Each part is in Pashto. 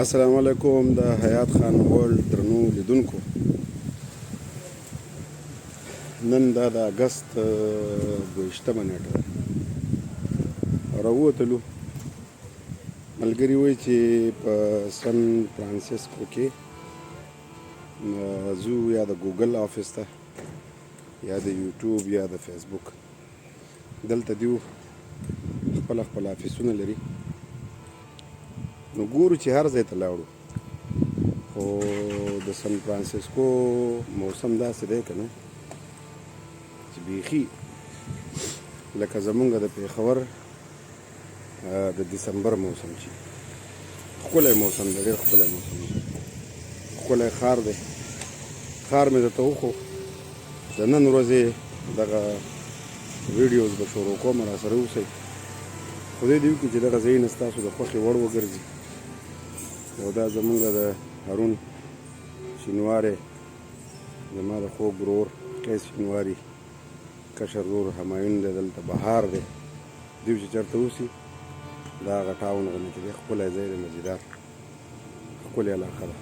السلام علیکم د حیات خان ورلد درنو لیدونکو، نن دا د اګست 22مه نیټه ده. راووتلو ملګري وایي چې په سن فرانسیسکو کې ځو یا د ګوګل آفس ته یا د یوټیوب یا د فیسبوک. دلته دیو خپل آفیسونه لري، نو ګورو چې هر ځای ته لاړو، خو د سن فرانسیسکو موسم داسې دی که نه چې بیخي لکه زمونږ د پېښور د دسمبر موسم چې ښکلی موسم دی، ډېر ښکلی موسم دی، ښکلی ښار دی. ښار مې درته وښو، د نن ورځې دغه ویډیوز به شروع کوم، راسره اوسئ. خدای دې وکړي چې دغه ځایونه ستاسو د خوښې وړ وګرځي. او دا زمونږ د هارون شینواری، زما د خوږ ورور قیس شینواري کشر ورور همایون دی، دلته بهار دی. دوی چې چېرته اوسي دا هغه ټاون غوندې چې دی، ښکلی ځای دی، مزیدار ښکلې علاقه ده.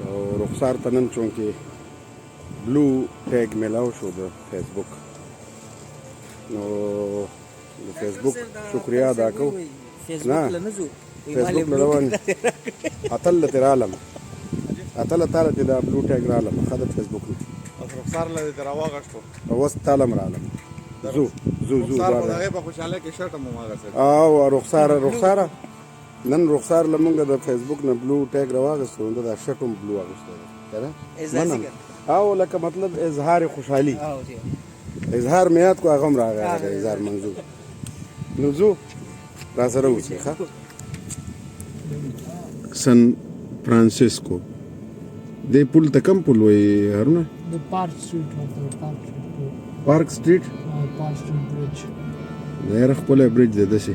او رخسار ته نن چونکې بلو ټیګ میلاو شو د فیسبوک، نو د فیسبوک شکریه ادا کوو. نه فیسبوک له روان اتل ته رالم، اتل تاله ته دا بلو ټیګ رالم، ښه د فیسبوک نه رخسار له دې راواغشتو اوس تالم رالم. زو رخسار په دغه په خوشاله کې شرط مو ماغسه. او رخساره نن رخسار لمونږ د فیسبوک نه بلو ټیګ راواغستو، دا شرط هم بلو اغوستی دی کنه، او لکه مطلب اظهار خوشحالي، اظهار میاد کو هغه هم راغی، اظهار منظور. نو زو را سره اوسئ. ښه سن فرانسیسکو دې پل ته کوم پل وایي هارونه؟ د پارک سټریټ پارک سټریټ برج. دا یاره ښکلی برج دی، داسې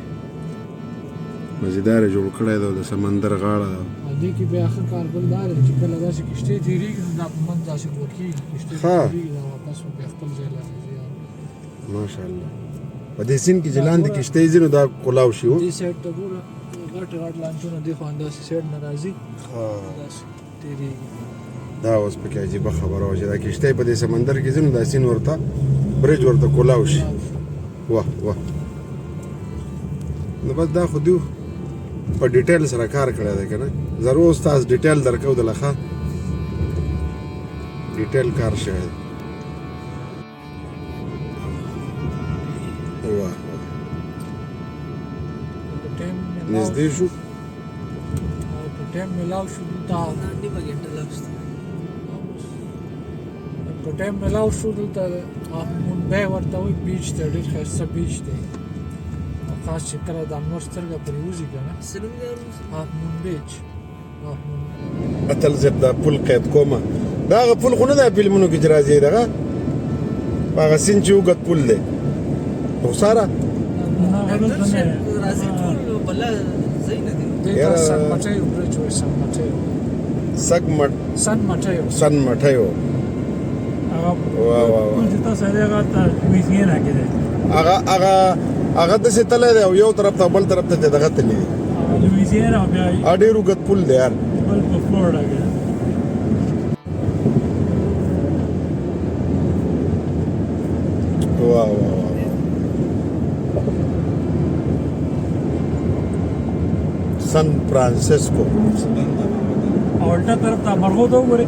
مزیدار یې جوړ کړی دی، د سمندر غاړه ده. دې کې بیا ښه کار بل دا دی چې کله داسې کښتۍ تېرېږي نو دا په منځ داسې ورکېږي، کښتۍ تېرېږي دا واپس بیا خپل ځای له راځي. ماشاءالله په دې سیند کې چې لاندې کښتۍ ځي نو دا کولاو شي. دې سایډ ته ګوره غټ لانچونه دې خوا همداسې سایډ نه راځي، داسې تېرېږي. دا اوس پکې عجیبه خبره وه چې دا کښتۍ په دې سمندر کې ځي نو دا سیند ورته برج ورته کولاو شي. واه نو بس دا خو دوی په ډیټیل سره کار کړی دی که نه، ضرور ستاسو ډیټیل درکو دله ښه ډیټیل کار شوی دی. واه نږدې شو، په ټایم میلاو شو دلته، په ټایم میلاو شو دلته مونبی ورته وایي، بیچ دی، ډېر ښایسته بیچ دی. خاص چې کله د انور سترګه پرې وځي که نه، هاف مون بیچ. اتل زیب دا پل قید کومه، دا هغه پل خو نه دی فلمونو کې چې راځي، دغه په هغه سیند چې اوږد پل دی رخساره. سن مټیو برج وایي، سن مټیو. هغه داسې تللی دی او یو طرف ته بل طرف ته دغه تللی دی، ډېر اوږد پل دی یار. واه سن فرانسیسکو او الټا طرف ته مرغو ته وګورئ.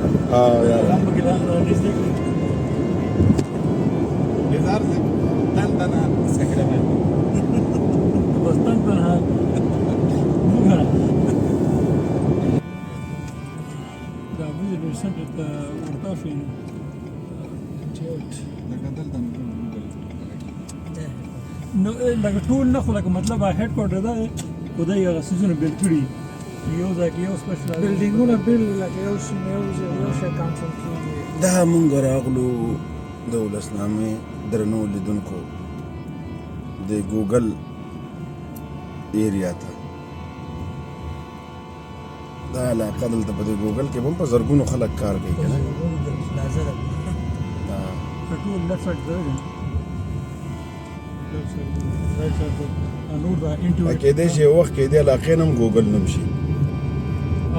لکه ټول نه، خو لکه مطلب هیډ کوارټر دا دی، خو دا یې هغه څیزونه بېل کړي، یو ځای کې یو سپیشل بلډینګونه بېل، لکه یو شی کنټرول کېږي. دا مونږ راغلو د ولسنامې درنو لیدونکو د ګوګل ایریا ته. دا علاقه دلته په دې ګوګل کې هم په زرګونو خلک کار کوي که نه. ټول لفټ دی رائټ سایډ نور دا انټیو کې دې شي وخت کې دې علاقې نم ګوګل نم شي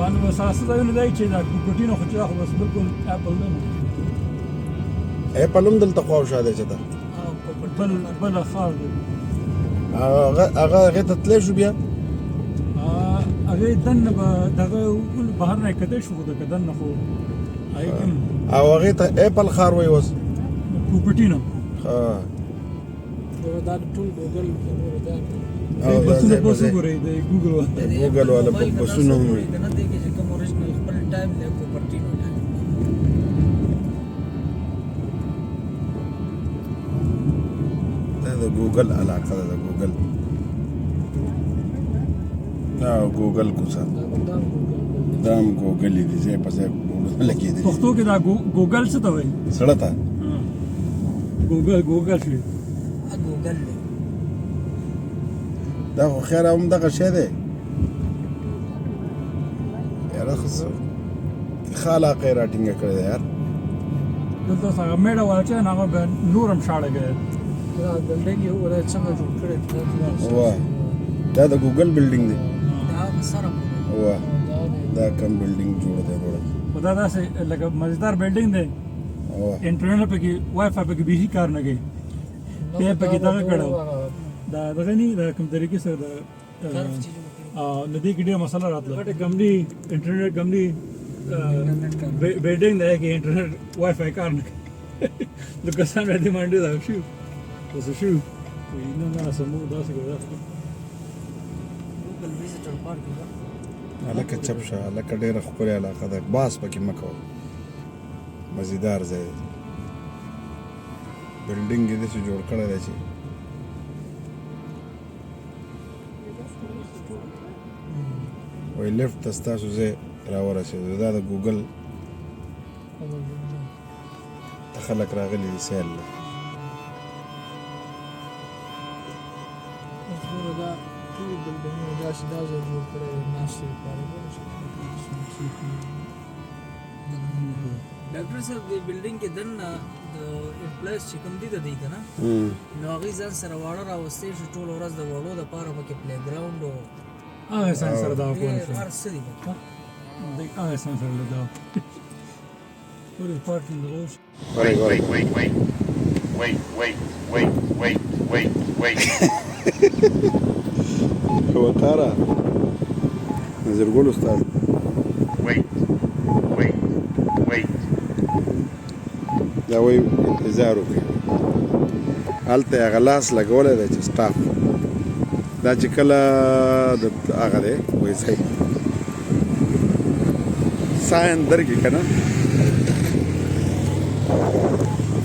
ان وساسه دا نه دی چې دا کوټینو خو چې دا خو بس بالکل اپل نه اپل هم دلته خو شاده چته بل خار دی هغه ته تللی شو بیا هغه دنه به دغه بهر نه کده شو د کدن خو او هغه ته اپل خار وای وس کوپټینو ها دا ټول ګوګل دا بسونه بسو ګورې د ګوګل والا بسونه هم وي نه دی چې کوم اوریجنل خپل ټایم دی کوپرټینو دا د ګوګل علاقه ده د ګوګل ګوګل کوڅه دا هم ګوګل دي ځای په ځای لګې دي پښتو کې دا ګوګل څه ته وایي سړه ته ګوګل شي ګوګل دی دا خو خیر هم دغه شی دی یاره خو ښه علاقه یې راټینګه کړې ده یار دلته څنګه میډه والا چې هغه به نور هم شاړه گئے دا بلډینګ یو ولای څنګه جوړ کړی واه دا د ګوګل بلډینګ دی دا سره واه دا کم بلډینګ جوړ دی وړه دا داسې لکه مزیدار بلډینګ دی واه انټرنیټ پکې وای فای پکې به کار نه کوي په پکې دا کړو دا دغه نه دا کوم طریقې سره دا ندی کې ډېر مسله راتله ټټه کمني انټرنیټ کمني بلډینګ دی کې انټرنیټ وای فای کار نه کوي نو کسان دې باندې دا شو اوس شو وینه نه سمو داسې ګوره ګوګل ویزټر پارک دی لکه چپ شه لکه ډېره ښکلې علاقه ده باس پکې مه کوه مزیدار ځای دی بلډینګ یې داسې جوړ کړی دی چې وایي لیفټ ته ستاسو ځای راورسېدو دا د ګوګل ته خلک راغلي دي سیل له دا ټول بلډینګونه داسې دا ځای جوړ کړی دی ناستې لپاره ډاکټر صاحب د بلډینګ کې دننه د امپلایز چې کوم دي د دی که نه نو هغوی ځان سره واړه راوستی شو ټوله ورځ د وړو دپاره پکې پلی ګراونډ و هغه سان سره دا کول شو هر څه دي هغه سان سره دا ټول پارکینګ روز وقاره نظرګل استاد دا وایي انتظار وکړئ هلته یې هغه لاس لګولی دی چې سټاف دا چې کله د هغه دی وایي صحیح ساین درکړي که نه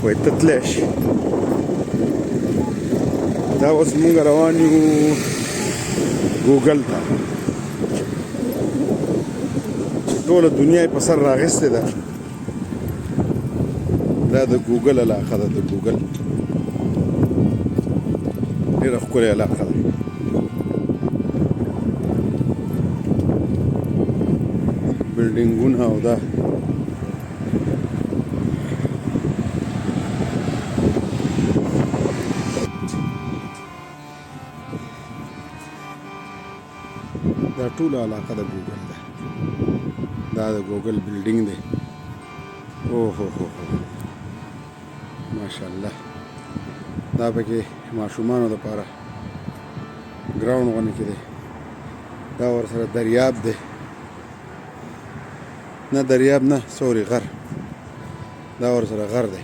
وایي ته تلی شي دا اوس مونږ روان یو ګوګل ته ټوله دنیا یې په سر راغستې ده دا د ګوګل علاقه ده د ګوګل ډېره ښکلې علاقه ده بلډینګونه او دا دا ټوله علاقه د ګوګل ده دا د ګوګل بلډینګ دی اوه هو ماشاءالله دا پکې ماشومانو دپاره ګراوند غونې کې دی دا ورسره دریاب دی نه دریاب نه سوري غر دا ورسره غر دی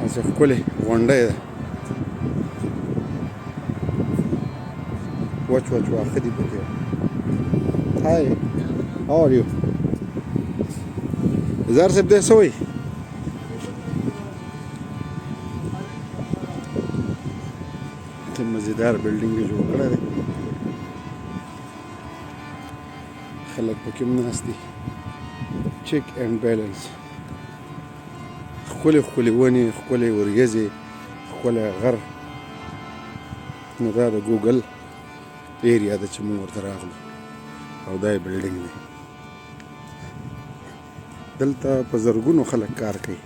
هسې ښکلې غونډۍ ده وچ واښه دي پکې هاي هاو آر یو زار صاحب دی څه وایي ته مزیدار بلډینګ یې جوړ کړی دی خلک پکې هم ناست دي چیک اینډ بیلنس ښکلې ښکلې ونې ښکلې وریځې ښکلی غر نو دا د ګوګل ایریا ده چې موږ ورته راغلو او دا یې بلډینګ دی دلته په زرګونو خلک کار کوي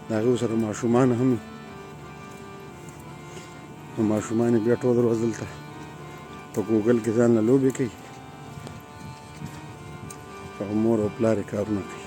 د د هغې سره ماشومان هم وي نو ماشومان یې بیا ټول ورځ دلته په ګوګل کې ځان له لوبې کوي او مور او پلار یې کارونه کوي